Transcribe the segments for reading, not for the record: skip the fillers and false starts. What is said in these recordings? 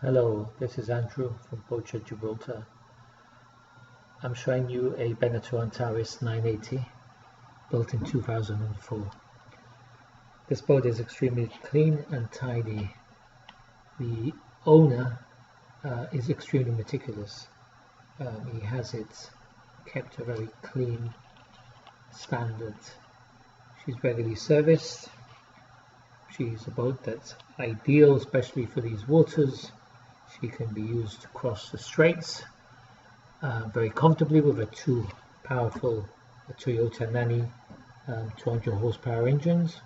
Hello, this is Andrew from Boatshed, Gibraltar. I'm showing you a Beneteau Antares 980 built in 2004. This boat is extremely clean and tidy. The owner is extremely meticulous. He has it kept a very clean standard. She's regularly serviced. She's a boat that's ideal, especially for these waters. She can be used to cross the straits very comfortably with a two powerful Toyota Nani 200 horsepower engines.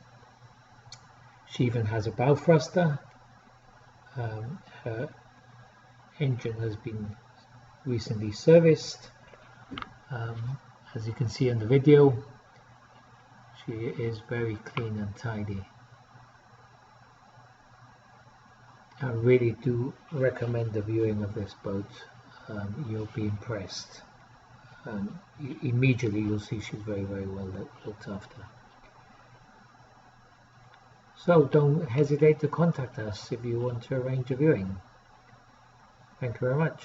She even has a bow thruster. Her engine has been recently serviced. As you can see in the video, she is very clean and tidy. I really do recommend the viewing of this boat. You'll be impressed. Immediately you'll see she's very well looked after. So don't hesitate to contact us if you want to arrange a viewing. Thank you very much.